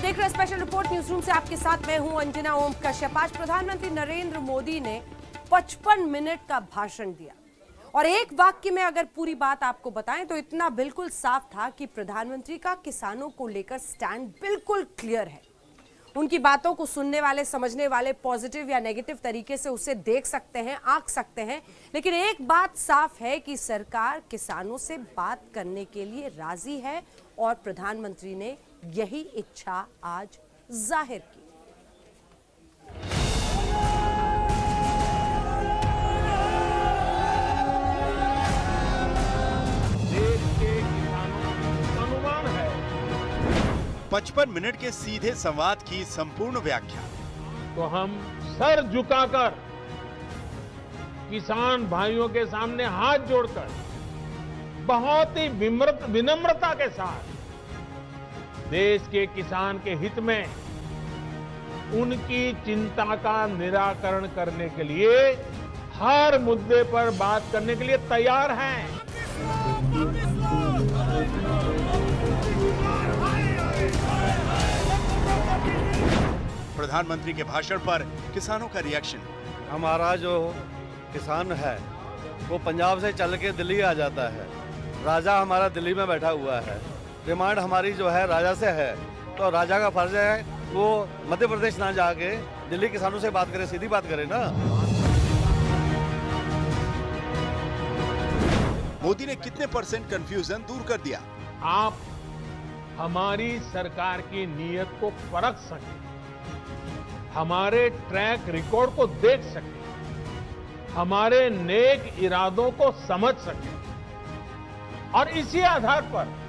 देख रहे हैं स्पेशल रिपोर्ट न्यूज रूम से, आपके साथ मैं हूं अंजना ओम कश्यप। आज प्रधानमंत्री नरेंद्र मोदी ने 55 मिनट का भाषण दिया और एक वाक्य में अगर पूरी बात आपको बताएं तो इतना बिल्कुल साफ था कि प्रधानमंत्री का किसानों को लेकर स्टैंड बिल्कुल क्लियर है। उनकी बातों को सुनने वाले, समझने वाले पॉजिटिव या नेगेटिव तरीके से उसे देख सकते हैं, आंक सकते हैं, लेकिन एक बात साफ है कि सरकार किसानों से बात करने के लिए राजी है और प्रधानमंत्री ने यही इच्छा आज जाहिर की। देश के किसानों का अनुमान है 55 मिनट के सीधे संवाद की संपूर्ण व्याख्या। तो हम सर झुकाकर किसान भाइयों के सामने हाथ जोड़कर बहुत ही विनम्रता के साथ देश के किसान के हित में उनकी चिंता का निराकरण करने के लिए हर मुद्दे पर बात करने के लिए तैयार हैं। प्रधानमंत्री के भाषण पर किसानों का रिएक्शन। हमारा जो किसान है वो पंजाब से चल के दिल्ली आ जाता है, राजा हमारा दिल्ली में बैठा हुआ है, डिमांड हमारी जो है राजा से है, तो राजा का फर्ज है वो मध्य प्रदेश ना जाके दिल्ली किसानों से बात करे, सीधी बात करे ना। मोदी ने कितने % कंफ्यूजन दूर कर दिया। आप हमारी सरकार की नीयत को परख सकें, हमारे ट्रैक रिकॉर्ड को देख सकें, हमारे नेक इरादों को समझ सकें और इसी आधार पर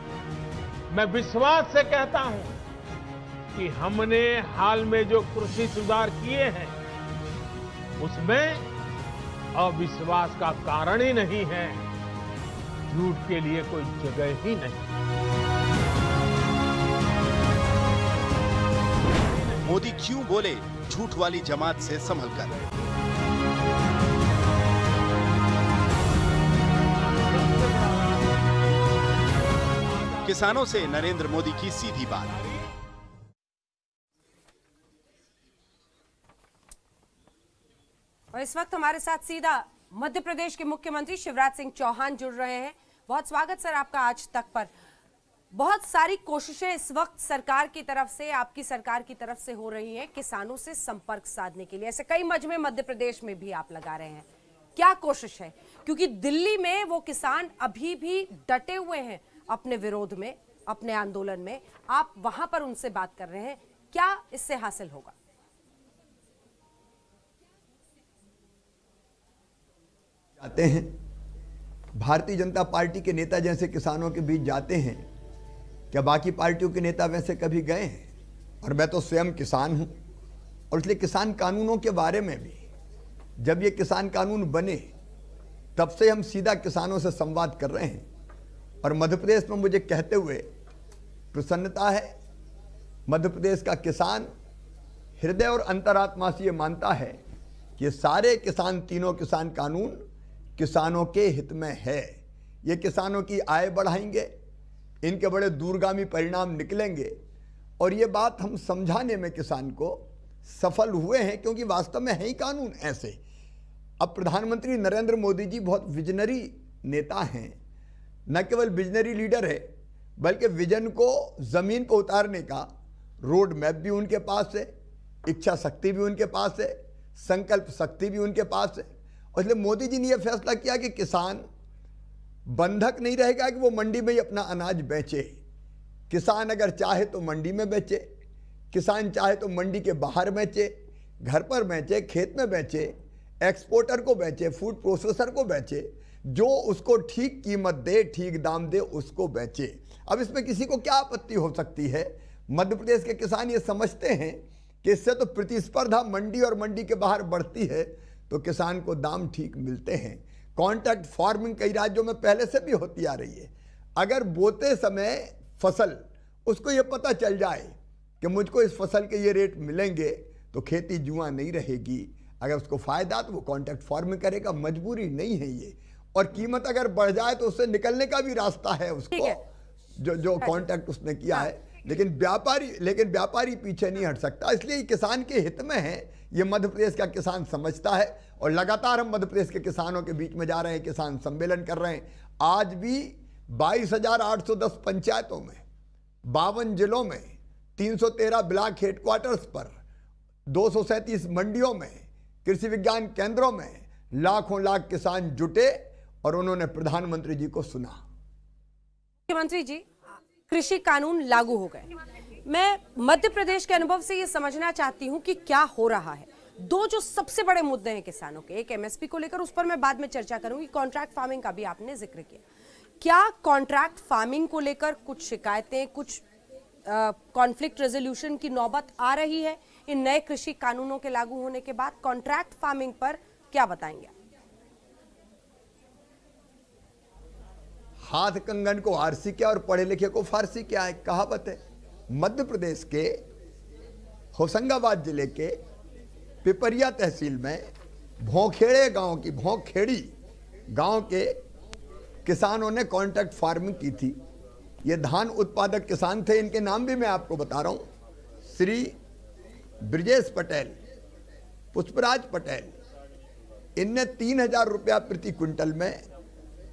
मैं विश्वास से कहता हूं कि हमने हाल में जो कृषि सुधार किए हैं उसमें अविश्वास का कारण ही नहीं है, झूठ के लिए कोई जगह ही नहीं। मोदी क्यों बोले झूठ वाली जमात से संभलकर। किसानों से नरेंद्र मोदी की सीधी बात। और इस वक्त हमारे साथ सीधा मध्य प्रदेश के मुख्यमंत्री शिवराज सिंह चौहान जुड़ रहे हैं। बहुत स्वागत सर आपका आज तक पर। बहुत सारी कोशिशें इस वक्त सरकार की तरफ से, आपकी सरकार की तरफ से हो रही हैं किसानों से संपर्क साधने के लिए। ऐसे कई मजमे मध्य प्रदेश में भी आप लगा रहे हैं, क्या कोशिश है? क्योंकि दिल्ली में वो किसान अभी भी डटे हुए हैं अपने विरोध में, अपने आंदोलन में। आप वहां पर उनसे बात कर रहे हैं, क्या इससे हासिल होगा? जाते हैं, भारतीय जनता पार्टी के नेता जैसे किसानों के बीच जाते हैं, क्या बाकी पार्टियों के नेता वैसे कभी गए हैं? और मैं तो स्वयं किसान हूं और इसलिए किसान कानूनों के बारे में भी, जब ये किसान कानून बने तब से हम सीधा किसानों से संवाद कर रहे हैं। और मध्य प्रदेश में मुझे कहते हुए प्रसन्नता है, मध्य प्रदेश का किसान हृदय और अंतरात्मा से ये मानता है कि सारे किसान, तीनों किसान कानून किसानों के हित में है। ये किसानों की आय बढ़ाएंगे, इनके बड़े दूरगामी परिणाम निकलेंगे और ये बात हम समझाने में किसान को सफल हुए हैं, क्योंकि वास्तव में है ही कानून ऐसे। अब प्रधानमंत्री नरेंद्र मोदी जी बहुत विजनरी नेता हैं, न केवल विजनरी लीडर है बल्कि विजन को जमीन पर उतारने का रोड मैप भी उनके पास है, इच्छा शक्ति भी उनके पास है, संकल्प शक्ति भी उनके पास है। और इसलिए मोदी जी ने यह फैसला किया कि किसान बंधक नहीं रहेगा कि वो मंडी में ही अपना अनाज बेचे। किसान अगर चाहे तो मंडी में बेचे, किसान चाहे तो मंडी के बाहर बेचे, घर पर बेचे, खेत में बेचे, एक्सपोर्टर को बेचे, फूड प्रोसेसर को बेचे, जो उसको ठीक कीमत दे, ठीक दाम दे, उसको बेचे। अब इसमें किसी को क्या आपत्ति हो सकती है? मध्य प्रदेश के किसान ये समझते हैं कि इससे तो प्रतिस्पर्धा मंडी और मंडी के बाहर बढ़ती है, तो किसान को दाम ठीक मिलते हैं। कॉन्ट्रैक्ट फार्मिंग कई राज्यों में पहले से भी होती आ रही है। अगर बोते समय फसल उसको ये पता चल जाए कि मुझको इस फसल के ये रेट मिलेंगे तो खेती जुआ नहीं रहेगी। अगर उसको फायदा तो वो कॉन्ट्रैक्ट फार्मिंग करेगा, मजबूरी नहीं है ये। और कीमत अगर बढ़ जाए तो उससे निकलने का भी रास्ता है उसको, जो कॉन्ट्रैक्ट उसने किया है। लेकिन व्यापारी पीछे नहीं हट सकता। इसलिए ये किसान के हित में है, ये मध्य प्रदेश का किसान समझता है। और लगातार हम मध्य प्रदेश के किसानों के बीच में जा रहे हैं, किसान सम्मेलन कर रहे हैं। आज भी 22,810 पंचायतों में, 52 जिलों में, 313 ब्लॉक हेडक्वार्टर्स पर, 237 मंडियों में, कृषि विज्ञान केंद्रों में लाखों लाख किसान जुटे और उन्होंने प्रधानमंत्री जी को सुना। मुख्यमंत्री जी, कृषि कानून लागू हो गए। मैं मध्य प्रदेश के अनुभव से ये समझना चाहती हूं कि क्या हो रहा है। दो जो सबसे बड़े मुद्दे हैं किसानों के, एक एमएसपी को लेकर, उस पर मैं बाद में चर्चा करूंगी। कॉन्ट्रैक्ट फार्मिंग का भी आपने जिक्र किया। क्या कॉन्ट्रैक्ट फार्मिंग को लेकर कुछ शिकायतें, कुछ कॉन्फ्लिक्ट रेजोल्यूशन की नौबत आ रही है इन नए कृषि कानूनों के लागू होने के बाद? कॉन्ट्रैक्ट फार्मिंग पर क्या बताएंगे? हाथ कंगन को आरसी क्या और पढ़े लिखे को फारसी क्या है, कहावत है। मध्य प्रदेश के होशंगाबाद जिले के पिपरिया तहसील में भोंखेड़े गांव की, भोंखेड़ी गांव के किसानों ने कॉन्ट्रैक्ट फार्मिंग की थी। ये धान उत्पादक किसान थे। इनके नाम भी मैं आपको बता रहा हूं। श्री ब्रिजेश पटेल, पुष्पराज पटेल, इनने 3,000 रुपया प्रति क्विंटल में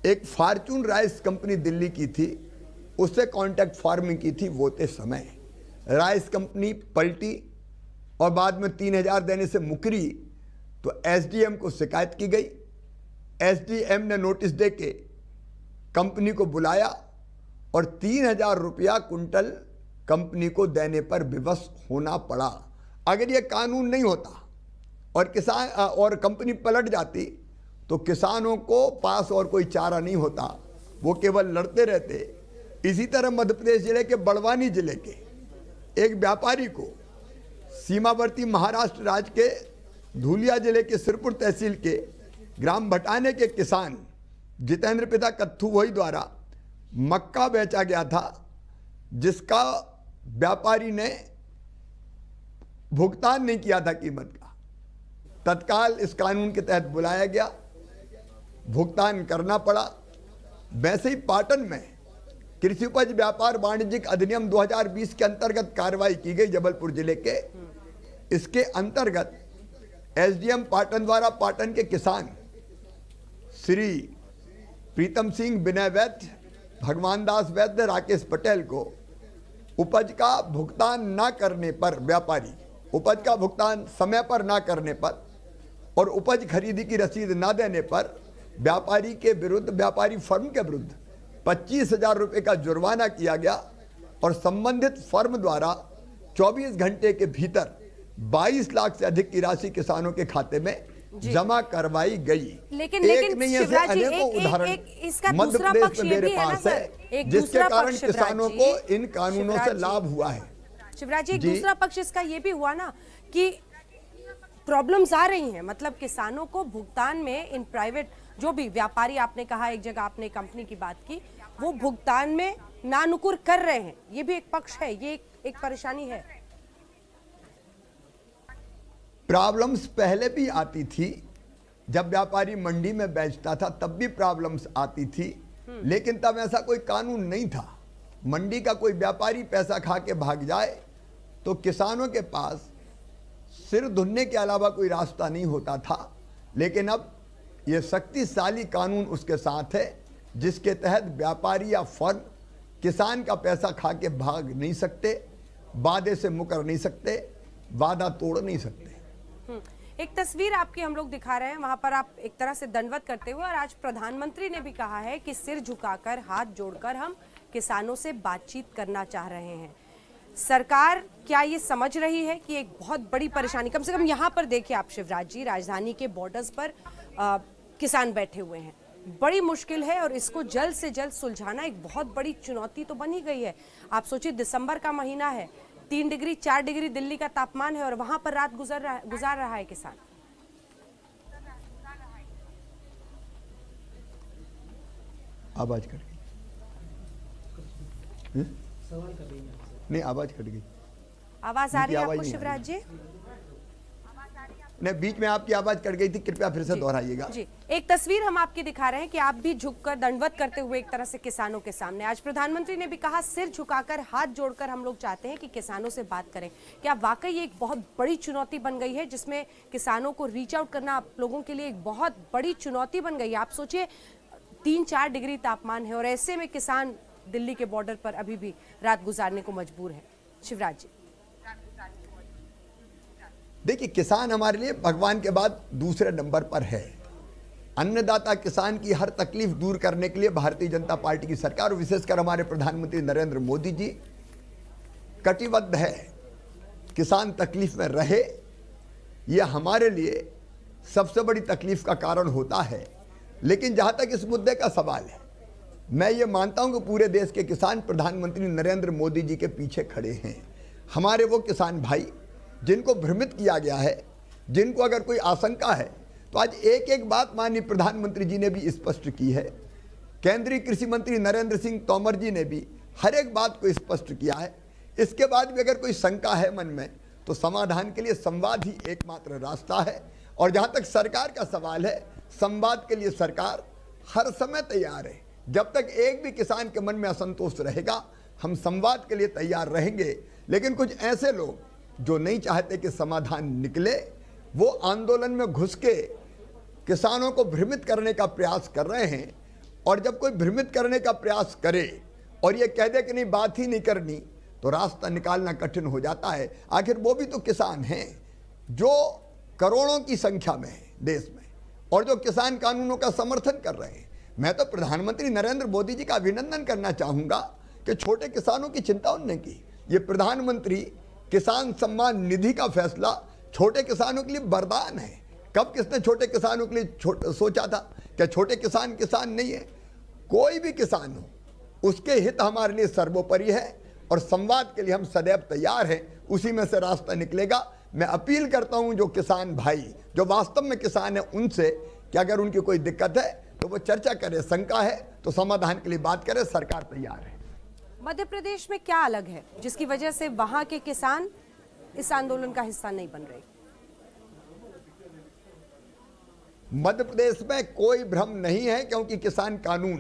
एक फॉर्चून राइस कंपनी दिल्ली की थी, उससे कॉन्ट्रैक्ट फार्मिंग की थी। बोते समय राइस कंपनी पलटी और बाद में 3,000 देने से मुकरी, तो एसडीएम को शिकायत की गई। एसडीएम ने नोटिस देके कंपनी को बुलाया और 3,000 रुपया क्विंटल कंपनी को देने पर विवश होना पड़ा। अगर ये कानून नहीं होता और कंपनी पलट जाती तो किसानों को पास और कोई चारा नहीं होता, वो केवल लड़ते रहते। इसी तरह मध्य प्रदेश जिले के बड़वानी जिले के एक व्यापारी को सीमावर्ती महाराष्ट्र राज्य के धुलिया जिले के सिरपुर तहसील के ग्राम भटाने के किसान जितेंद्र पिता कत्थू वही द्वारा मक्का बेचा गया था, जिसका व्यापारी ने भुगतान नहीं किया था कीमत का। तत्काल इस कानून के तहत बुलाया गया, भुगतान करना पड़ा। वैसे ही पाटन में कृषि उपज व्यापार वाणिज्यिक अधिनियम 2020 के अंतर्गत कार्रवाई की गई जबलपुर जिले के। इसके अंतर्गत एसडीएम पाटन द्वारा पाटन के किसान श्री प्रीतम सिंह, विनय वैद्य, भगवान दास वैद्य, राकेश पटेल को उपज का भुगतान न करने पर, व्यापारी उपज का भुगतान समय पर ना करने पर और उपज खरीदी की रसीद ना देने पर व्यापारी के विरुद्ध, व्यापारी फर्म के विरुद्ध 25,000 रुपये का जुर्माना किया गया और संबंधित फर्म द्वारा 24 घंटे के भीतर 22 लाख से अधिक की राशि किसानों के खाते में जमा करवाई गई। लेकिन नहीं ऐसे अनेकों उदाहरण मध्य प्रदेश में मेरे पास है, जिसके कारण किसानों को इन कानूनों से लाभ हुआ है। शिवराज जी, एक दूसरा पक्ष इसका ये भी हुआ ना कि प्रॉब्लम्स आ रही हैं, मतलब किसानों को भुगतान में इन प्राइवेट जो भी व्यापारी, आपने कहा एक जगह आपने कंपनी की बात की, वो भुगतान में नानुकुर कर रहे हैं। ये भी एक पक्ष है, ये एक परेशानी है। प्रॉब्लम्स पहले भी आती थी, जब व्यापारी मंडी में बेचता था तब भी प्रॉब्लम्स आती थी, लेकिन तब ऐसा कोई कानून नहीं था। मंडी का कोई व्यापारी पैसा खा के भाग जाए तो किसानों के पास सिर धुनने के अलावा कोई रास्ता नहीं होता था। लेकिन अब ये शक्तिशाली कानून उसके साथ है, जिसके तहत व्यापारी या फर्म किसान का पैसा खा के भाग नहीं सकते, वादे से मुकर नहीं सकते, वादा तोड़ नहीं सकते। एक तस्वीर आपकी हम लोग दिखा रहे हैं, वहां पर आप एक तरह से दंडवत करते हुए, और आज प्रधानमंत्री ने भी कहा है कि सिर झुकाकर, हाथ जोड़कर हम किसानों से बातचीत करना चाह रहे हैं। सरकार क्या ये समझ रही है कि एक बहुत बड़ी परेशानी, कम से कम यहाँ पर देखिए आप शिवराज जी, राजधानी के बॉर्डर्स पर किसान बैठे हुए हैं, बड़ी मुश्किल है और इसको जल्द से जल्द सुलझाना एक बहुत बड़ी चुनौती तो बनी गई है। आप सोचिए, दिसंबर का महीना है, 3 डिग्री 4 डिग्री दिल्ली का तापमान है और वहां पर रात गुजार रहा है किसान। आवाज कट गई, नहीं आवाज कट गई। आवाज आ रही है आपको शिवराज जी? ने बीच में आपकी आवाज कट गई थी, कृपया फिर से दोहराइएगा। जी, एक तस्वीर हम आपकी दिखा रहे हैं कि आप भी झुककर दंडवत करते हुए एक तरह से किसानों के सामने। आज प्रधानमंत्री ने भी कहा सिर झुकाकर हाथ जोड़कर हम लोग चाहते हैं कि किसानों से बात करें। क्या वाकई एक बहुत बड़ी चुनौती बन गई है जिसमें किसानों को रीच आउट करना आप लोगों के लिए एक बहुत बड़ी चुनौती बन गई है? आप सोचिए 3-4 डिग्री तापमान है और ऐसे में किसान दिल्ली के बॉर्डर पर अभी भी रात गुजारने को मजबूर है। शिवराज जी, देखिए, किसान हमारे लिए भगवान के बाद दूसरे नंबर पर है। अन्नदाता किसान की हर तकलीफ दूर करने के लिए भारतीय जनता पार्टी की सरकार और विशेषकर हमारे प्रधानमंत्री नरेंद्र मोदी जी कटिबद्ध है। किसान तकलीफ में रहे, यह हमारे लिए सबसे बड़ी तकलीफ का कारण होता है। लेकिन जहां तक इस मुद्दे का सवाल है, मैं ये मानता हूं कि पूरे देश के किसान प्रधानमंत्री नरेंद्र मोदी जी के पीछे खड़े हैं। हमारे वो किसान भाई जिनको भ्रमित किया गया है, जिनको अगर कोई आशंका है, तो आज एक एक बात माननीय प्रधानमंत्री जी ने भी स्पष्ट की है। केंद्रीय कृषि मंत्री नरेंद्र सिंह तोमर जी ने भी हर एक बात को स्पष्ट किया है। इसके बाद भी अगर कोई शंका है मन में, तो समाधान के लिए संवाद ही एकमात्र रास्ता है। और जहां तक सरकार का सवाल है, संवाद के लिए सरकार हर समय तैयार है। जब तक एक भी किसान के मन में असंतोष रहेगा, हम संवाद के लिए तैयार रहेंगे। लेकिन कुछ ऐसे लोग जो नहीं चाहते कि समाधान निकले, वो आंदोलन में घुस के किसानों को भ्रमित करने का प्रयास कर रहे हैं। और जब कोई भ्रमित करने का प्रयास करे और ये कह दे कि नहीं बात ही नहीं करनी, तो रास्ता निकालना कठिन हो जाता है। आखिर वो भी तो किसान हैं जो करोड़ों की संख्या में है देश में, और जो किसान कानूनों का समर्थन कर रहे हैं। मैं तो प्रधानमंत्री नरेंद्र मोदी जी का अभिनंदन करना चाहूंगा कि छोटे किसानों की चिंता उन्होंने की। ये प्रधानमंत्री किसान सम्मान निधि का फैसला छोटे किसानों के लिए वरदान है। कब किसने छोटे किसानों के लिए सोचा था? क्या छोटे किसान किसान नहीं है? कोई भी किसान हो, उसके हित हमारे लिए सर्वोपरि है और संवाद के लिए हम सदैव तैयार हैं। उसी में से रास्ता निकलेगा। मैं अपील करता हूं जो किसान भाई जो वास्तव में किसान है उनसे कि अगर उनकी कोई दिक्कत है तो वो चर्चा करे, शंका है तो समाधान के लिए बात करे। सरकार तैयार है। मध्य प्रदेश में क्या अलग है जिसकी वजह से वहां के किसान इस आंदोलन का हिस्सा नहीं बन रहे? मध्य प्रदेश में कोई भ्रम नहीं है, क्योंकि किसान कानून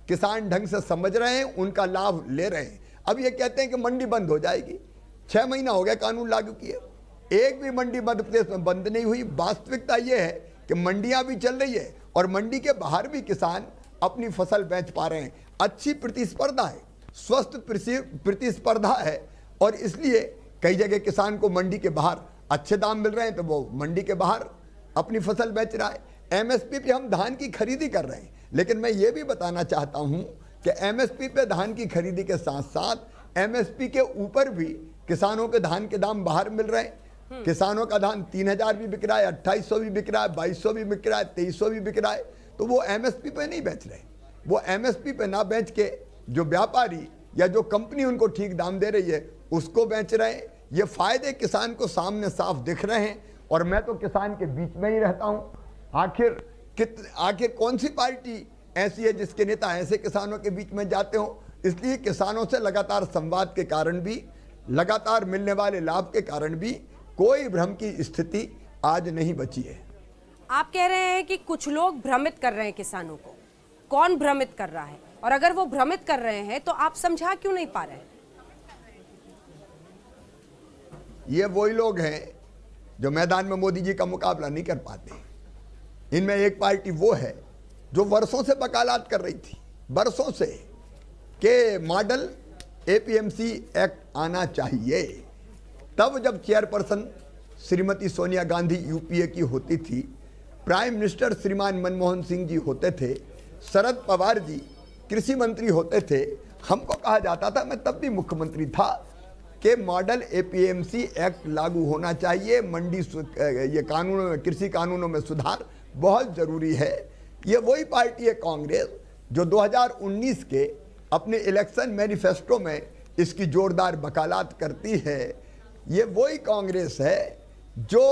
किसान ढंग से समझ रहे हैं, उनका लाभ ले रहे हैं। अब ये कहते हैं कि मंडी बंद हो जाएगी। 6 महीना हो गया कानून लागू किए, एक भी मंडी मध्य प्रदेश में बंद नहीं हुई। वास्तविकता ये है कि मंडियां भी चल रही है और मंडी के बाहर भी किसान अपनी फसल बेच पा रहे हैं। अच्छी प्रतिस्पर्धा है, स्वस्थ प्रतिस्पर्धा है, और इसलिए कई जगह किसान को मंडी के बाहर अच्छे दाम मिल रहे हैं तो वो मंडी के बाहर अपनी फसल बेच रहा है। एमएसपी पे हम धान की खरीदी कर रहे हैं, लेकिन मैं ये भी बताना चाहता हूं कि एमएसपी पे धान की खरीदी के साथ साथ एमएसपी के ऊपर भी किसानों के धान के दाम बाहर मिल रहे हैं। किसानों का धान 3000 भी बिक रहा है, 2800 भी बिक रहा है, 2200 भी बिक रहा है, 2300 भी बिक रहा है। तो वो एमएसपी पे नहीं बेच रहे। वो एमएसपी पे ना बेच के जो व्यापारी या जो कंपनी उनको ठीक दाम दे रही है उसको बेच रहे हैं। ये फायदे किसान को सामने साफ दिख रहे हैं। और मैं तो किसान के बीच में ही रहता हूं। आखिर कौन सी पार्टी ऐसी है जिसके नेता ऐसे किसानों के बीच में जाते हो? इसलिए किसानों से लगातार संवाद के कारण भी, लगातार मिलने वाले लाभ के कारण भी कोई भ्रम की स्थिति आज नहीं बची है। आप कह रहे हैं कि कुछ लोग भ्रमित कर रहे हैं किसानों को। कौन भ्रमित कर रहा है? और अगर वो भ्रमित कर रहे हैं तो आप समझा क्यों नहीं पा रहे हैं? ये वही लोग हैं जो मैदान में मोदी जी का मुकाबला नहीं कर पाते। इनमें एक पार्टी वो है जो वर्षों से वकालत कर रही थी, वर्षों से, कि मॉडल एपीएमसी एक्ट आना चाहिए। तब जब चेयरपर्सन श्रीमती सोनिया गांधी यूपीए की होती थी, प्राइम मिनिस्टर श्रीमान मनमोहन सिंह जी होते थे, शरद पवार जी कृषि मंत्री होते थे, हमको कहा जाता था, मैं तब भी मुख्यमंत्री था, कि मॉडल एपीएमसी एक्ट लागू होना चाहिए। मंडी ये कानूनों में, कृषि कानूनों में सुधार बहुत जरूरी है। ये वही पार्टी है कांग्रेस जो 2019 के अपने इलेक्शन मैनिफेस्टो में इसकी जोरदार वकालत करती है। ये वही कांग्रेस है जो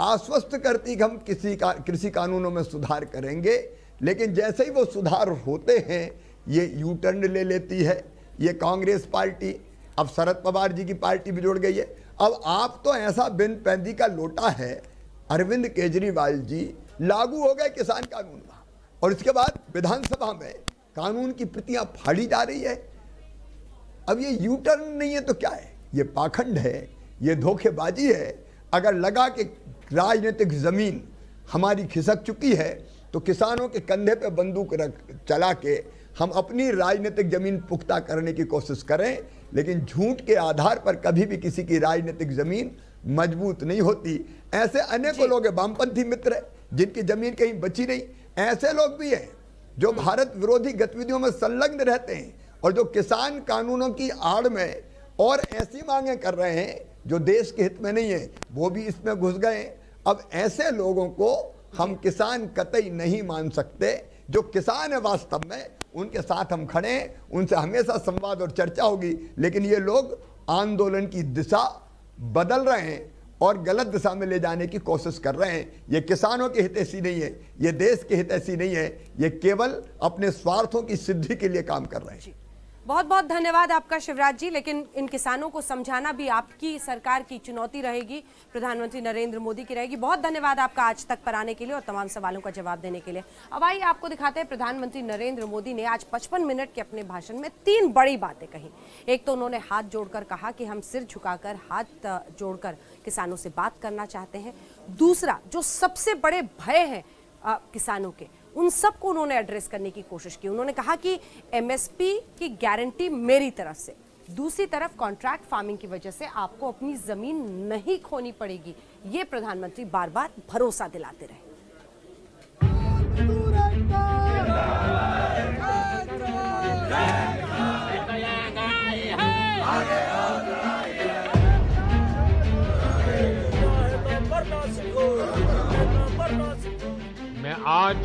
आश्वस्त करती कि हम कृषि कानूनों में सुधार करेंगे, लेकिन जैसे ही वो सुधार होते हैं ये यू टर्न ले लेती है ये कांग्रेस पार्टी। अब शरद पवार जी की पार्टी भी जुड़ गई है। अब आप तो ऐसा बिन पैंदी का लोटा है अरविंद केजरीवाल जी लागू हो गए किसान कानून वहां, और इसके बाद विधानसभा में कानून की प्रतियां फाड़ी जा रही है। अब ये यू टर्न नहीं है तो क्या है? ये पाखंड है, ये धोखेबाजी है। अगर लगा कि राजनीतिक जमीन हमारी खिसक चुकी है तो किसानों के कंधे पे बंदूक रख चला के हम अपनी राजनीतिक जमीन पुख्ता करने की कोशिश करें, लेकिन झूठ के आधार पर कभी भी किसी की राजनीतिक जमीन मजबूत नहीं होती। ऐसे अनेकों लोग हैं, वामपंथी मित्र हैं, जिनकी जमीन कहीं बची नहीं। ऐसे लोग भी हैं जो भारत विरोधी गतिविधियों में संलग्न रहते हैं और जो किसान कानूनों की आड़ में और ऐसी मांगे कर रहे हैं जो देश के हित में नहीं है, वो भी इसमें घुस गए। अब ऐसे लोगों को हम किसान कतई नहीं मान सकते। जो किसान है वास्तव में, उनके साथ हम खड़े हैं, उनसे हमेशा संवाद और चर्चा होगी। लेकिन ये लोग आंदोलन की दिशा बदल रहे हैं और गलत दिशा में ले जाने की कोशिश कर रहे हैं। ये किसानों के हितैषी नहीं है, ये देश के हितैषी नहीं है, ये केवल अपने स्वार्थों की सिद्धि के लिए काम कर रहे हैं। बहुत बहुत धन्यवाद आपका शिवराज जी। लेकिन इन किसानों को समझाना भी आपकी सरकार की चुनौती रहेगी, प्रधानमंत्री नरेंद्र मोदी की रहेगी। बहुत धन्यवाद आपका आज तक पर आने के लिए और तमाम सवालों का जवाब देने के लिए। अब आइए आपको दिखाते हैं प्रधानमंत्री नरेंद्र मोदी ने आज 55 मिनट के अपने भाषण में 3 बड़ी बातें कही। एक तो उन्होंने हाथ जोड़कर कहा कि हम सिर झुकाकर हाथ जोड़कर किसानों से बात करना चाहते हैं। दूसरा, जो सबसे बड़े भय हैं किसानों के, उन सबको उन्होंने एड्रेस करने की कोशिश की। उन्होंने कहा कि एमएसपी की गारंटी मेरी तरफ से, दूसरी तरफ कॉन्ट्रैक्ट फार्मिंग की वजह से आपको अपनी जमीन नहीं खोनी पड़ेगी। ये प्रधानमंत्री बार बार भरोसा दिलाते रहे। मैं आज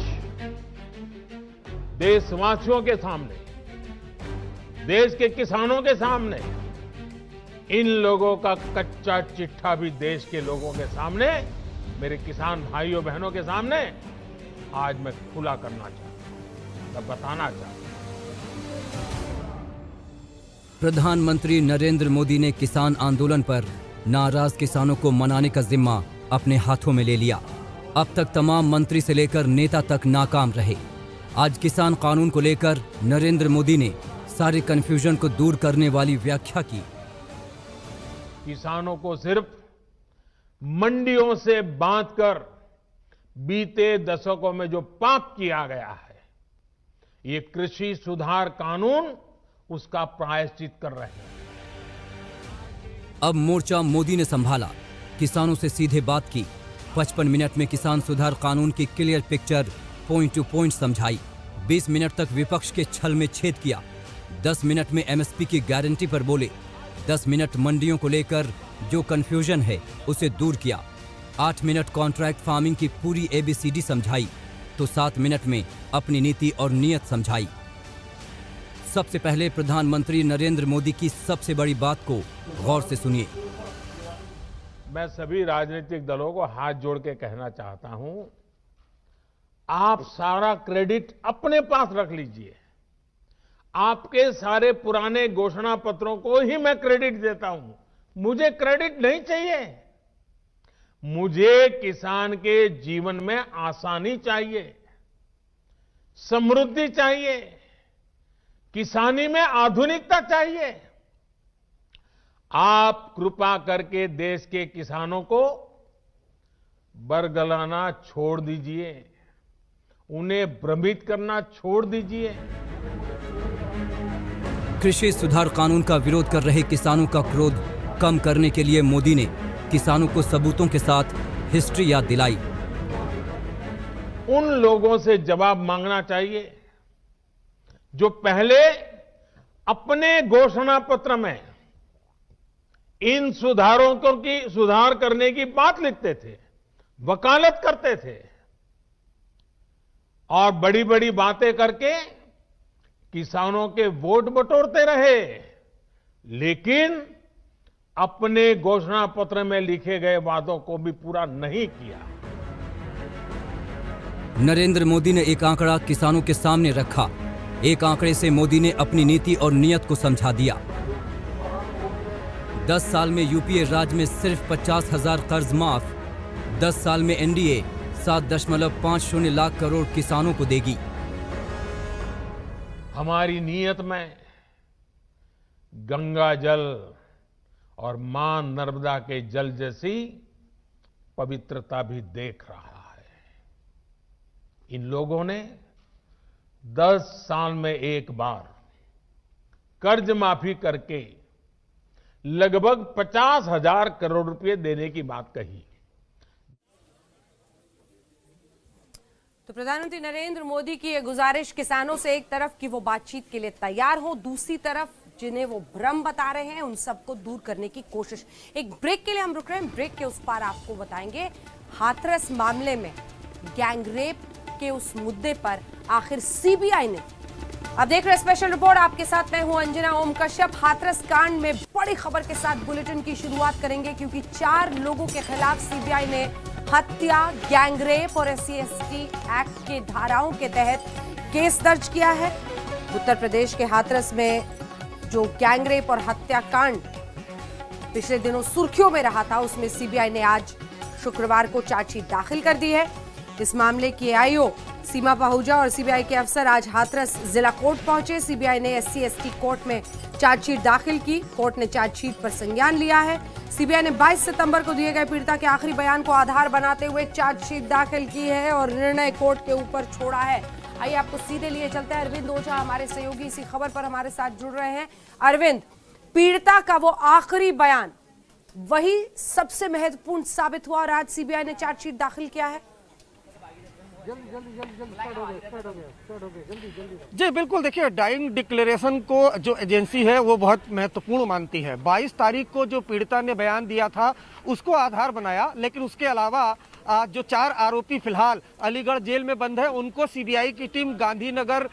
देशवासियों के सामने, देश के किसानों के सामने, इन लोगों का कच्चा चिट्ठा भी देश के लोगों के सामने, मेरे किसान भाइयों बहनों के सामने आज मैं खुला करना चाहता हूं, मैं बताना चाहता हूं। प्रधानमंत्री नरेंद्र मोदी ने किसान आंदोलन पर नाराज किसानों को मनाने का जिम्मा अपने हाथों में ले लिया। अब तक तमाम मंत्री से लेकर नेता तक नाकाम रहे। आज किसान कानून को लेकर नरेंद्र मोदी ने सारे कंफ्यूजन को दूर करने वाली व्याख्या की। किसानों को सिर्फ मंडियों से बांधकर बीते दशकों में जो पाप किया गया है, ये कृषि सुधार कानून उसका प्रायश्चित कर रहे हैं। अब मोर्चा मोदी ने संभाला, किसानों से सीधे बात की। 55 मिनट में किसान सुधार कानून की clear picture point two point समझाई। 20 मिनट तक विपक्ष के छल में छेद किया। 10 मिनट में एमएसपी की गारंटी पर बोले। 10 मिनट मंडियों को लेकर जो कंफ्यूजन है उसे दूर किया। 8 मिनट कॉन्ट्रैक्ट फार्मिंग की पूरी एबीसीडी समझाई तो 7 मिनट में अपनी नीति और नीयत समझाई। सबसे पहले प्रधानमंत्री नरेंद्र मोदी की सबसे बड़ी बात को गौर से सुनिए। मैं सभी राजनीतिक दलों को हाथ जोड़ के कहना चाहता हूं, आप सारा क्रेडिट अपने पास रख लीजिए। आपके सारे पुराने घोषणा पत्रों को ही मैं क्रेडिट देता हूं, मुझे क्रेडिट नहीं चाहिए। मुझे किसान के जीवन में आसानी चाहिए, समृद्धि चाहिए, किसानी में आधुनिकता चाहिए। आप कृपा करके देश के किसानों को बरगलाना छोड़ दीजिए, उन्हें भ्रमित करना छोड़ दीजिए। कृषि सुधार कानून का विरोध कर रहे किसानों का क्रोध कम करने के लिए मोदी ने किसानों को सबूतों के साथ हिस्ट्री याद दिलाई। उन लोगों से जवाब मांगना चाहिए जो पहले अपने घोषणा पत्र में इन सुधारों की सुधार करने की बात लिखते थे, वकालत करते थे और बड़ी बड़ी बातें करके किसानों के वोट बटोरते रहे, लेकिन अपने घोषणा पत्र में लिखे गए वादों को भी पूरा नहीं किया। नरेंद्र मोदी ने एक आंकड़ा किसानों के सामने रखा। एक आंकड़े से मोदी ने अपनी नीति और नीयत को समझा दिया। 10 साल में यूपीए राज में सिर्फ 50,000 कर्ज माफ, 10 साल में एनडीए 7.50 लाख करोड़ किसानों को देगी। हमारी नीयत में गंगा जल और मां नर्मदा के जल जैसी पवित्रता भी देख रहा है। इन लोगों ने 10 साल में एक बार कर्ज माफी करके लगभग 50,000 करोड़ रुपए देने की बात कही। तो प्रधानमंत्री नरेंद्र मोदी की ये गुजारिश किसानों से एक तरफ कि वो बातचीत के लिए तैयार हो, दूसरी तरफ जिन्हें वो भ्रम बता रहे हैं उन सबको दूर करने की कोशिश। एक ब्रेक के लिए हम रुक रहे हैं, ब्रेक के उस पार आपको बताएंगे हाथरस मामले में गैंगरेप के उस मुद्दे पर आखिर सीबीआई ने। अब देख रहे स्पेशल रिपोर्ट, आपके साथ मैं हूं अंजना ओम कश्यप। हाथरस कांड में बड़ी खबर के साथ बुलेटिन की शुरुआत करेंगे क्योंकि 4 लोगों के खिलाफ सीबीआई ने हत्या, गैंगरेप और SC/ST एक्ट के धाराओं के तहत केस दर्ज किया है। उत्तर प्रदेश के हाथरस में जो गैंगरेप और हत्याकांड पिछले दिनों सुर्खियों में रहा था, उसमें सीबीआई ने आज शुक्रवार को चार्जशीट दाखिल कर दी है। इस मामले की AIO सीमा पाहुजा और सीबीआई के अफसर आज हाथरस जिला कोर्ट पहुंचे। सीबीआई ने SC/ST कोर्ट में चार्जशीट दाखिल की। कोर्ट ने चार्जशीट पर संज्ञान लिया है। सीबीआई ने 22 सितंबर को दिए गए पीड़िता के आखिरी बयान को आधार बनाते हुए चार्जशीट दाखिल की है और निर्णय कोर्ट के ऊपर छोड़ा है। आइए आपको सीधे लिए चलते हैं। अरविंद ओझा हमारे सहयोगी इसी खबर पर हमारे साथ जुड़ रहे हैं। अरविंद, पीड़िता का वो आखिरी बयान वही सबसे महत्वपूर्ण साबित हुआ और आज सीबीआई ने चार्जशीट दाखिल किया है। जी बिल्कुल, देखिए डाइंग डिक्लेरेशन को जो एजेंसी है वो बहुत महत्वपूर्ण मानती है। 22 तारीख को जो पीड़िता ने बयान दिया था उसको आधार बनाया, लेकिन उसके अलावा जो 4 आरोपी फिलहाल अलीगढ़ जेल में बंद है उनको सीबीआई की टीम गांधीनगर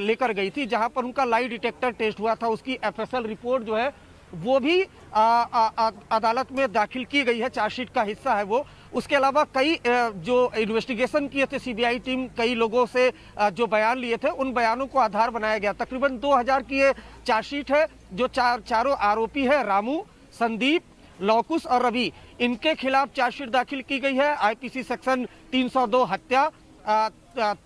लेकर गई थी, जहां पर उनका लाई डिटेक्टर टेस्ट हुआ था। उसकी FSL रिपोर्ट जो है वो भी अदालत में दाखिल की गई है, चार्जशीट का हिस्सा है वो। उसके अलावा कई जो इन्वेस्टिगेशन किए थे सीबीआई टीम, कई लोगों से जो बयान लिए थे उन बयानों को आधार बनाया गया। तकरीबन 2000 की ये चार्जशीट है। जो चारों आरोपी है, रामू, संदीप, लौकुश और रवि, इनके खिलाफ चार्जशीट दाखिल की गई है। IPC सेक्शन 302 हत्या,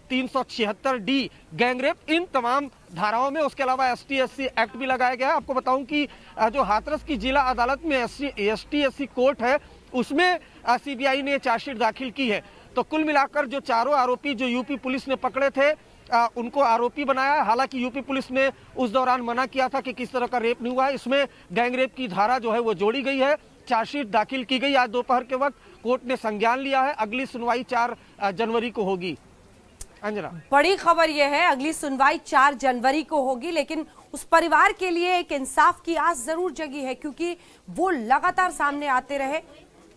376D गैंगरेप, इन तमाम धाराओं में। उसके अलावा ST/SC एक्ट भी लगाया गया है। आपको बताऊं कि जो हाथरस की जिला अदालत में ST/SC कोर्ट है उसमें सीबीआई ने चार्जशीट दाखिल की है। तो कुल मिलाकर जो चारों आरोपी जो यूपी पुलिस ने पकड़े थे उनको आरोपी बनाया है। हालांकि यूपी पुलिस ने उस दौरान मना किया था कि किस तरह का रेप नहीं हुआ है। इसमें गैंगरेप की धारा जो है वो जोड़ी गई है। चार्जशीट दाखिल की गई। आज दोपहर के वक्त कोर्ट ने संज्ञान लिया है। अगली सुनवाई 4 जनवरी को होगी। अंजना, बड़ी खबर यह है अगली सुनवाई 4 जनवरी को होगी, लेकिन उस परिवार के लिए एक इंसाफ की आस जरूर जगी है क्योंकि वो लगातार सामने आते रहे।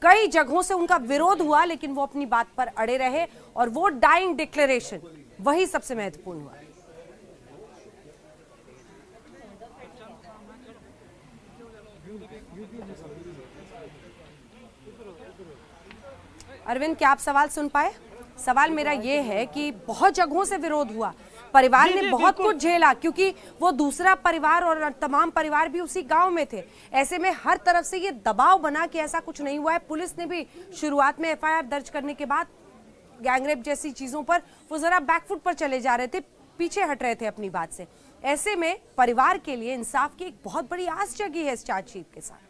कई जगहों से उनका विरोध हुआ लेकिन वो अपनी बात पर अड़े रहे और वो डाइंग डिक्लेरेशन वही सबसे महत्वपूर्ण हुआ। अरविंद, क्या आप सवाल सुन पाए? सवाल मेरा ये है कि बहुत जगहों से विरोध हुआ, परिवार ने बहुत कुछ झेला क्योंकि वो दूसरा परिवार और तमाम परिवार भी उसी गांव में थे। ऐसे में हर तरफ से ये दबाव बना कि ऐसा कुछ नहीं हुआ है। पुलिस ने भी शुरुआत में FIR दर्ज करने के बाद गैंगरेप जैसी चीजों पर वो जरा बैकफुट पर चले जा रहे थे, पीछे हट रहे थे अपनी बात से। ऐसे में परिवार के लिए इंसाफ की एक बहुत बड़ी आस जगी है इस चार्जशीट के साथ।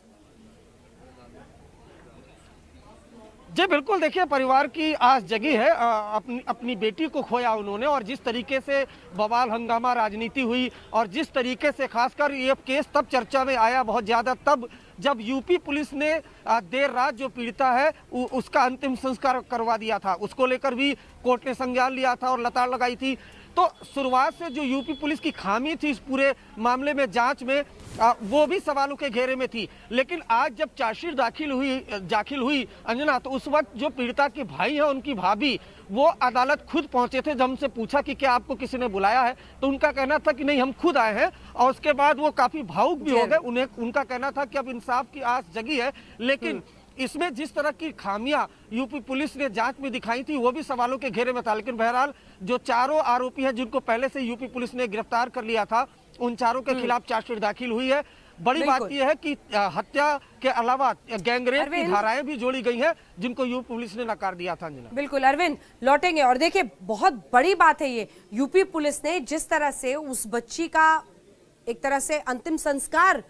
जी बिल्कुल, देखिए परिवार की आस जगी है। अपनी बेटी को खोया उन्होंने और जिस तरीके से बवाल हंगामा राजनीति हुई और जिस तरीके से खासकर ये केस तब चर्चा में आया बहुत ज़्यादा तब जब यूपी पुलिस ने देर रात जो पीड़िता है उसका अंतिम संस्कार करवा दिया था। उसको लेकर भी कोर्ट ने संज्ञान लिया था और लताड़ लगाई थी। तो शुरुआत से जो यूपी पुलिस की खामी थी इस पूरे मामले में जांच में वो भी सवालों के घेरे में थी। लेकिन आज जब चार्जशीट दाखिल हुई अंजना, तो उस वक्त जो पीड़िता के भाई हैं उनकी भाभी वो अदालत खुद पहुंचे थे। जब हमसे पूछा कि क्या आपको किसी ने बुलाया है तो उनका कहना था कि नहीं, हम खुद आए हैं। और उसके बाद वो काफी भावुक भी हो गए। उनका कहना था कि अब इंसाफ की आस जगी है। लेकिन इसमें जिस तरह की खामियां यूपी पुलिस ने जांच में दिखाई थी वो भी सवालों के घेरे में था। लेकिन बहरहाल जो चारों आरोपी हैं जिनको पहले से यूपी पुलिस ने गिरफ्तार कर लिया था उन चारों के खिलाफ चार्जशीट दाखिल हुई है। बड़ी बात बिल्कुल। यह है कि हत्या के अलावा गैंगरेप की अरविंद। धाराएं भी जोड़ी गई हैं, जिनको यूपी पुलिस ने नकार दिया था। अंजना, बिल्कुल अरविंद, लौटेंगे। और देखिए, बहुत बड़ी बात है ये, यूपी पुलिस ने जिस तरह से उस बच्ची का एक तरह से अंतिम संस्कार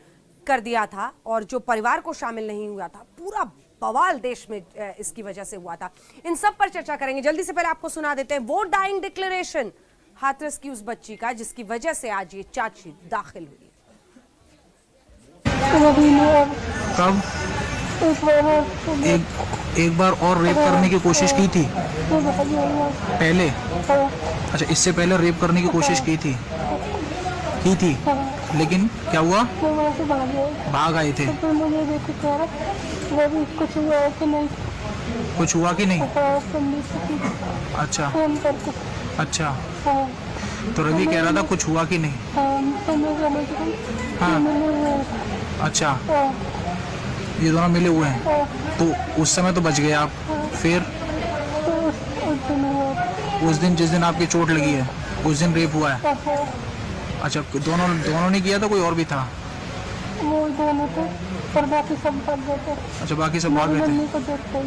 कर दिया था और जो परिवार को शामिल नहीं हुआ था, पूरा बवाल देश में इसकी वजह से हुआ था। इन सब पर चर्चा करेंगे। जल्दी से पहले आपको सुना देते हैं वो डाइंग डिक्लेरेशन हाथरस की उस बच्ची का, जिसकी वजह से आज ये चार्जशीट दाखिल हुई। कब एक बार और रेप करने की कोशिश की थी पहले? अच्छा, इससे पहले रेप करने की कोशिश की थी लेकिन क्या हुआ? भाग आए थे। कुछ हुआ कि नहीं? अच्छा अच्छा, तो रवि कह रहा था कुछ हुआ कि नहीं? हाँ, अच्छा, ये दोनों मिले हुए हैं, तो उस समय तो बच गए आप। फिर उस दिन जिस दिन आपकी चोट लगी है उस दिन रेप हुआ है? अच्छा, दोनों ने किया था, कोई और भी था? वो दोनों थे और बाकी सब भाग गए थे। अच्छा, बाकी सब भाग गए थे। मम्मी को देखते ही।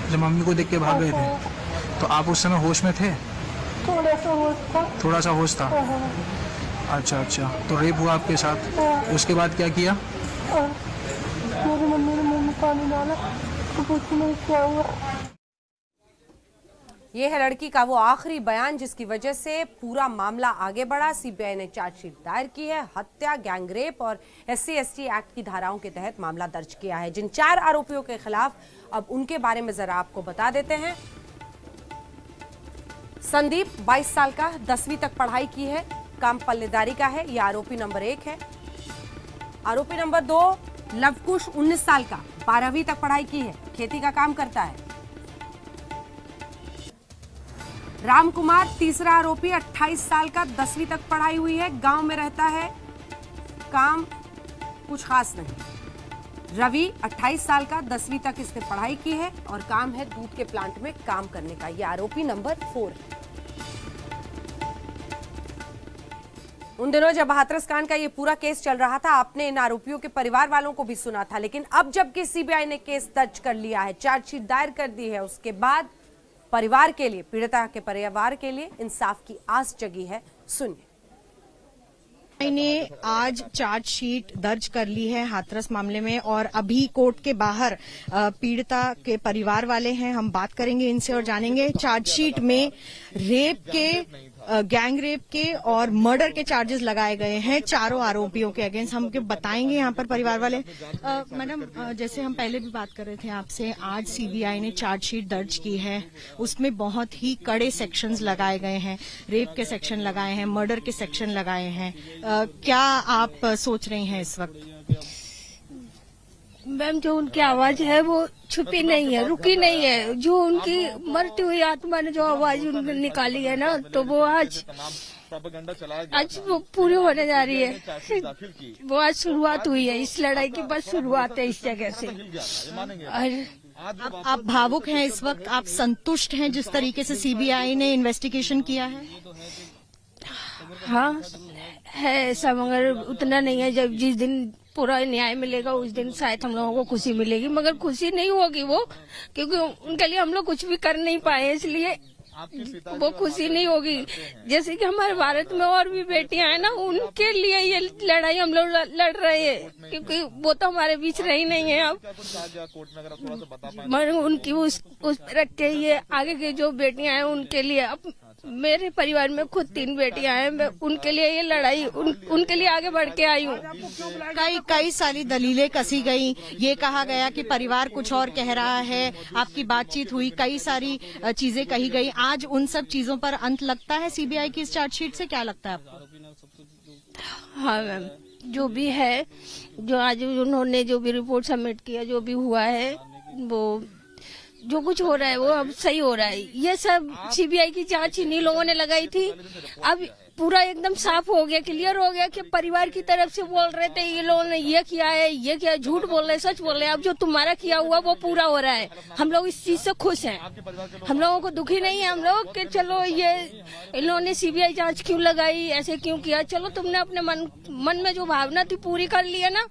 अच्छा, मम्मी को देख के भाग गए थे। तो आप उस समय होश में थे? थोड़ा सा होश था। थोड़ा सा होश था। अच्छा अच्छा, तो रेप हुआ आपके साथ, उसके बाद क्या किया? मेरी मम्मी ने मुंह में पानी डाला तो कुछ नहीं, क्या हुआ। ये है लड़की का वो आखिरी बयान जिसकी वजह से पूरा मामला आगे बढ़ा। सीबीआई ने चार्जशीट दायर की है। हत्या, गैंगरेप और SC/ST एक्ट की धाराओं के तहत मामला दर्ज किया है। जिन 4 आरोपियों के खिलाफ, अब उनके बारे में जरा आपको बता देते हैं। संदीप 22 साल का, 10वीं तक पढ़ाई की है, काम पल्लेदारी का है, ये आरोपी नंबर 1 है। आरोपी नंबर 2 लवकुश 19 साल का, 12वीं तक पढ़ाई की है, खेती का काम करता है। राम कुमार तीसरा आरोपी, 28 साल का, 10वीं तक पढ़ाई हुई है, गांव में रहता है, काम कुछ खास नहीं। रवि 28 साल का, 10वीं तक इसने पढ़ाई की है और काम है दूध के प्लांट में काम करने का। यह आरोपी नंबर 4 है। उन दिनों जब हाथरस कांड का ये पूरा केस चल रहा था, आपने इन आरोपियों के परिवार वालों को भी सुना था, लेकिन अब जबकि सीबीआई ने केस दर्ज कर लिया है, चार्जशीट दायर कर दी है, उसके बाद परिवार के लिए, पीड़िता के परिवार के लिए इंसाफ की आस जगी है। सुनिए। ने आज चार्जशीट दर्ज कर ली है हाथरस मामले में और अभी कोर्ट के बाहर पीड़िता के परिवार वाले हैं। हम बात करेंगे इनसे और जानेंगे। चार्जशीट में रेप के, गैंग रेप के और मर्डर के चार्जेस लगाए गए हैं चारों आरोपियों के अगेंस्ट। हम बताएंगे यहाँ पर परिवार वाले। मैडम, जैसे हम पहले भी बात कर रहे थे आपसे, आज सीबीआई ने चार्जशीट दर्ज की है, उसमें बहुत ही कड़े सेक्शंस लगाए गए हैं, रेप के सेक्शन लगाए हैं, मर्डर के सेक्शन लगाए हैं। क्या आप सोच रही हैं इस वक्त? मैम, जो उनकी आवाज है वो छुपी नहीं है, रुकी नहीं है। जो उनकी मरती हुई आत्मा ने जो आवाज निकाली है ना, तो वो आज वो पूरी होने जा रही है। वो आज शुरुआत हुई है, इस लड़ाई की बस शुरुआत है इस जगह से। आप भावुक हैं इस वक्त? आप संतुष्ट हैं जिस तरीके से सीबीआई ने इन्वेस्टिगेशन किया है? हाँ है ऐसा, मगर उतना नहीं है। जब जिस दिन पूरा न्याय मिलेगा उस दिन शायद हम लोगों को खुशी मिलेगी, मगर खुशी नहीं होगी वो, क्योंकि उनके लिए हम लोग कुछ भी कर नहीं पाए, इसलिए वो खुशी नहीं होगी। जैसे कि हमारे भारत में और भी बेटियां हैं ना, उनके लिए ये लड़ाई हम लोग लड़ रहे हैं, क्योंकि वो तो हमारे बीच रही नहीं है अब। मगर उनकी उस रख के ये आगे की जो बेटियां हैं उनके लिए, अब मेरे परिवार में खुद 3 बेटियां हैं, मैं उनके लिए ये लड़ाई उनके लिए आगे बढ़ के आई हूँ। कई सारी दलीलें कसी गई, ये कहा गया कि परिवार कुछ और कह रहा है, आपकी बातचीत हुई, कई सारी चीजें कही गई। आज उन सब चीजों पर अंत लगता है सीबीआई की इस चार्जशीट से? क्या लगता है आपको? हाँ मैम, जो भी है, जो आज उन्होंने जो भी रिपोर्ट सबमिट किया, जो भी हुआ है, वो जो कुछ हो रहा है वो अब सही हो रहा है। ये सब सीबीआई की जांच इन्हीं लोगों ने लगाई थी। अब पूरा एकदम साफ हो गया, क्लियर हो गया कि परिवार की तरफ से बोल रहे थे ये लोगों ने ये किया है, ये किया, झूठ बोल रहे, सच बोल रहे हैं। अब जो तुम्हारा किया हुआ वो पूरा हो रहा है। हम लोग इस चीज से खुश हैं, हम लोगों को दुखी नहीं है हम लोग कि चलो ये इन्होंने सीबीआई जांच क्यों लगाई, ऐसे क्यों किया। चलो तुमने अपने मन में जो भावना थी पूरी कर ली है ना,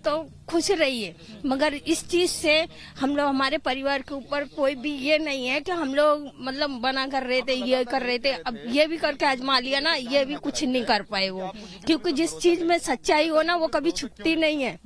तो खुश रहिए, मगर इस चीज से हम लोग, हमारे परिवार के ऊपर कोई भी ये नहीं है कि हम लोग मतलब बना कर रहे थे, ये कर रहे थे, अब ये भी करके आजमा लिया ना, ये भी कुछ नहीं कर पाए वो, क्योंकि जिस चीज में सच्चाई हो ना वो कभी छुपती नहीं है।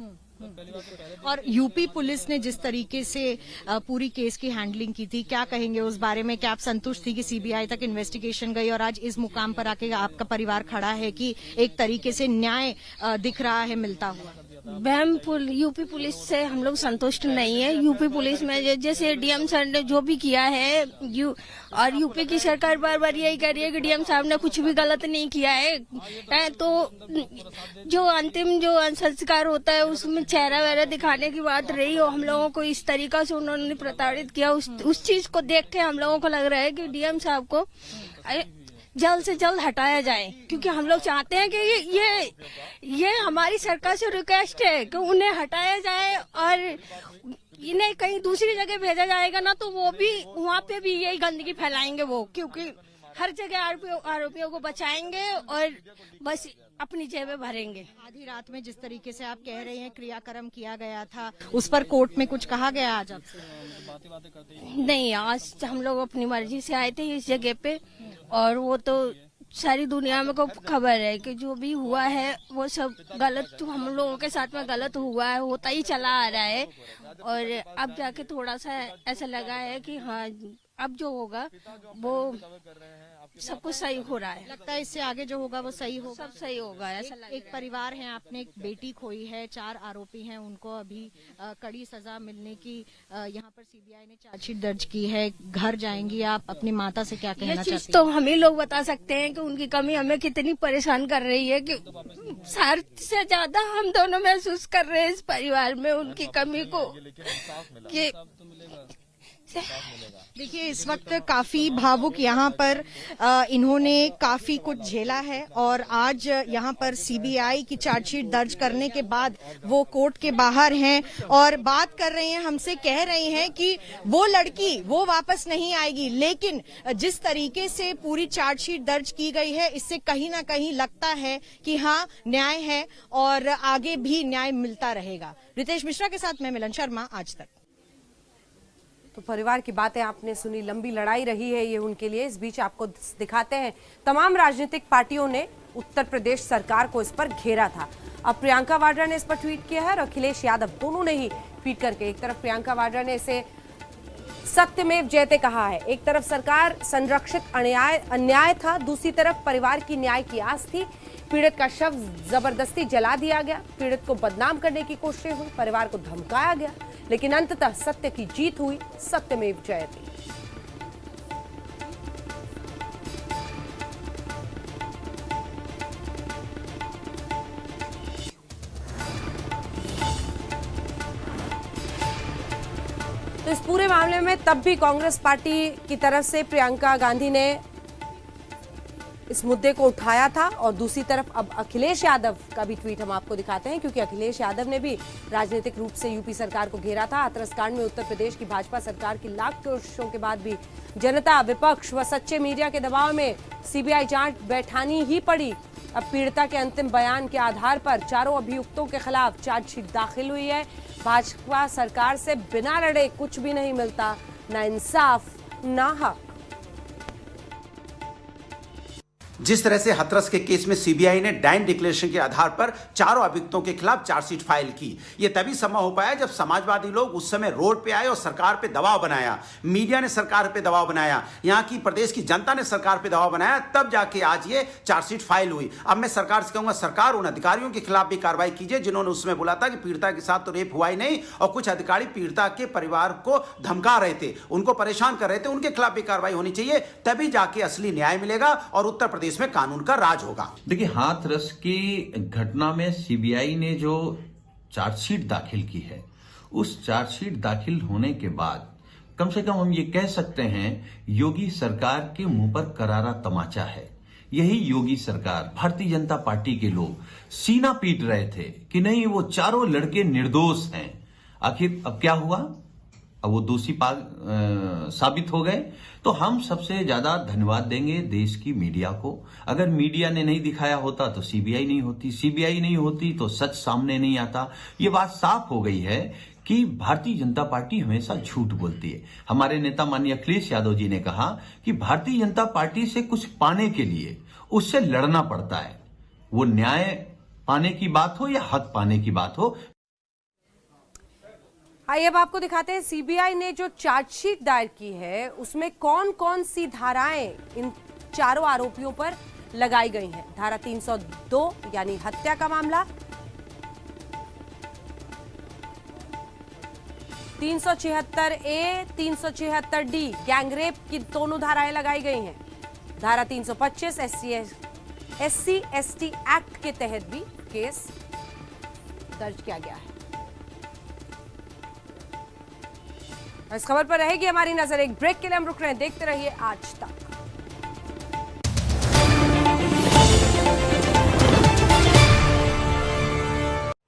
और यूपी पुलिस ने जिस तरीके से पूरी केस की हैंडलिंग की थी, क्या कहेंगे उस बारे में? क्या आप संतुष्ट थी कि सीबीआई तक इन्वेस्टिगेशन गई और आज इस मुकाम पर आके आपका परिवार खड़ा है कि एक तरीके से न्याय दिख रहा है मिलता हुआ? मैम, यूपी पुलिस से हम लोग संतुष्ट नहीं है। यूपी पुलिस में जैसे डीएम सर ने जो भी किया है, और यूपी की सरकार बार बार यही कह रही है कि डीएम साहब ने कुछ भी गलत नहीं किया है। तो जो अंतिम जो संस्कार होता है उसमें चेहरा वगैरह दिखाने की बात रही हो, हम लोगों को इस तरीका से उन्होंने प्रताड़ित किया, उस चीज को देख के हम लोगों को लग रहा है कि डीएम साहब को जल्द से जल्द हटाया जाए, क्योंकि हम लोग चाहते हैं कि ये हमारी सरकार से रिक्वेस्ट है कि उन्हें हटाया जाए, और इन्हें कहीं दूसरी जगह भेजा जाएगा ना तो वो भी वहाँ पे भी यही गंदगी फैलाएंगे वो, क्योंकि हर जगह आरोपियों को बचाएंगे और बस अपनी जेबें भरेंगे। आधी रात में जिस तरीके से आप कह रहे हैं क्रियाक्रम किया गया था, उस पर कोर्ट में कुछ कहा गया आज आपसे? नहीं, आज हम लोग अपनी मर्जी से आए थे इस जगह पे, और वो तो सारी दुनिया में को खबर है कि जो भी हुआ है वो सब गलत, तो हम लोगों के साथ में गलत हुआ है, होता ही चला आ रहा है, और अब जाके थोड़ा सा ऐसा लगा है कि हाँ अब जो होगा वो सब कुछ सही हो रहा है। लगता है इससे आगे जो होगा वो सही होगा, सब सही होगा ऐसा लगता है। एक परिवार है, आपने एक बेटी खोई है, 4 आरोपी हैं, उनको अभी कड़ी सजा मिलने की यहाँ पर सीबीआई ने चार्जशीट दर्ज की है। घर जाएंगी आप, अपनी माता से क्या कहना चाहती हैं? तो हम ही लोग बता सकते हैं कि उनकी कमी हमें कितनी परेशान कर रही है, कि सार से ज्यादा हम दोनों महसूस कर रहे हैं इस परिवार में उनकी कमी को। कि देखिए, इस वक्त काफी भावुक यहाँ पर इन्होंने काफी कुछ झेला है, और आज यहाँ पर सीबीआई की चार्जशीट दर्ज करने के बाद वो कोर्ट के बाहर हैं और बात कर रहे हैं, हमसे कह रहे हैं कि वो लड़की वो वापस नहीं आएगी, लेकिन जिस तरीके से पूरी चार्जशीट दर्ज की गई है इससे कहीं ना कहीं लगता है कि हाँ न्याय है और आगे भी न्याय मिलता रहेगा। रितेश मिश्रा के साथ मैं मिलन शर्मा, आज तक। तो परिवार की बातें आपने सुनी, लंबी लड़ाई रही है ये उनके लिए। इस बीच आपको दिखाते हैं, तमाम राजनीतिक पार्टियों ने उत्तर प्रदेश सरकार को इस पर घेरा था। अब प्रियंका वाड्रा ने इस पर ट्वीट किया है और अखिलेश यादव, दोनों ने ही ट्वीट करके, एक तरफ प्रियंका वाड्रा ने इसे सत्यमेव जयते कहा है, एक तरफ सरकार संरक्षित अन्याय था, दूसरी तरफ परिवार की न्याय की आस थी। पीड़ित का शव जबरदस्ती जला दिया गया, पीड़ित को बदनाम करने की कोशिश हुई, परिवार को धमकाया गया, लेकिन अंततः सत्य की जीत हुई, सत्यमेव जयते। तो इस पूरे मामले में तब भी कांग्रेस पार्टी की तरफ से प्रियंका गांधी ने इस मुद्दे को उठाया था, और दूसरी तरफ अब अखिलेश यादव का भी ट्वीट हम आपको दिखाते हैं, क्योंकि अखिलेश यादव ने भी राजनीतिक रूप से यूपी सरकार को घेरा था। हाथरस कांड में उत्तर प्रदेश की भाजपा सरकार की लाख कोशिशों के बाद भी जनता, विपक्ष व सच्चे मीडिया के दबाव में सीबीआई जांच बैठानी ही पड़ी। अब पीड़िता के अंतिम बयान के आधार पर चारों अभियुक्तों के खिलाफ चार्जशीट दाखिल हुई है। भाजपा सरकार से बिना लड़े कुछ भी नहीं मिलता, ना इंसाफ ना हक। जिस तरह से हाथरस के केस में सीबीआई ने डाइन डिक्लेरेशन के आधार पर चारों अभियुक्तों के खिलाफ चार्जशीट फाइल की, ये तभी संभव हो पाया जब समाजवादी लोग उस समय रोड पे आए और सरकार पे दबाव बनाया, मीडिया ने सरकार पे दबाव बनाया, यहाँ की प्रदेश की जनता ने सरकार पे दबाव बनाया, तब जाके आज ये चार्जशीट फाइल हुई। अब मैं सरकार से कहूंगा, सरकार उन अधिकारियों के खिलाफ भी कार्रवाई कीजिए जिन्होंने उस समय बोला था कि पीड़िता के साथ तो रेप हुआ ही नहीं, और कुछ अधिकारी पीड़िता के परिवार को धमका रहे थे, उनको परेशान कर रहे थे, उनके खिलाफ भी कार्रवाई होनी चाहिए, तभी जाके असली न्याय मिलेगा और उत्तर प्रदेश में कानून का राज होगा। देखिए, हाथरस की घटना में सीबीआई ने जो चार्जशीट दाखिल की है, उस चार्जशीट दाखिल होने के बाद कम से कम हम ये कह सकते हैं योगी सरकार के मुंह पर करारा तमाचा है। यही योगी सरकार, भारतीय जनता पार्टी के लोग सीना पीट रहे थे कि नहीं, वो चारों लड़के निर्दोष हैं। आखिर अब क्या हुआ? अब वो दोषी साबित हो गए, तो हम सबसे ज्यादा धन्यवाद देंगे देश की मीडिया को। अगर मीडिया ने नहीं दिखाया होता तो सीबीआई नहीं होती, सीबीआई नहीं होती तो सच सामने नहीं आता। ये बात साफ हो गई है कि भारतीय जनता पार्टी हमेशा झूठ बोलती है। हमारे नेता माननीय अखिलेश यादव जी ने कहा कि भारतीय जनता पार्टी से कुछ पाने के लिए उससे लड़ना पड़ता है, वो न्याय पाने की बात हो या हक पाने की बात हो। आइए अब आपको दिखाते हैं सीबीआई ने जो चार्जशीट दायर की है उसमें कौन कौन सी धाराएं इन चारों आरोपियों पर लगाई गई हैं। धारा 302 यानी हत्या का मामला, 376A, 376D गैंगरेप की दोनों धाराएं लगाई गई हैं। धारा 325 SC/ST एक्ट के तहत भी केस दर्ज किया गया है। इस खबर पर रहेगी हमारी नजर। एक ब्रेक के लिए हम रुक रहे हैं, देखते रहिए आज तक।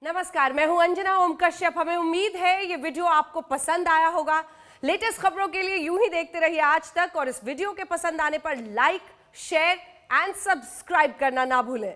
नमस्कार, मैं हूं अंजना ओम कश्यप। हमें उम्मीद है ये वीडियो आपको पसंद आया होगा। लेटेस्ट खबरों के लिए यूं ही देखते रहिए आज तक, और इस वीडियो के पसंद आने पर लाइक, शेयर एंड सब्सक्राइब करना ना भूलें।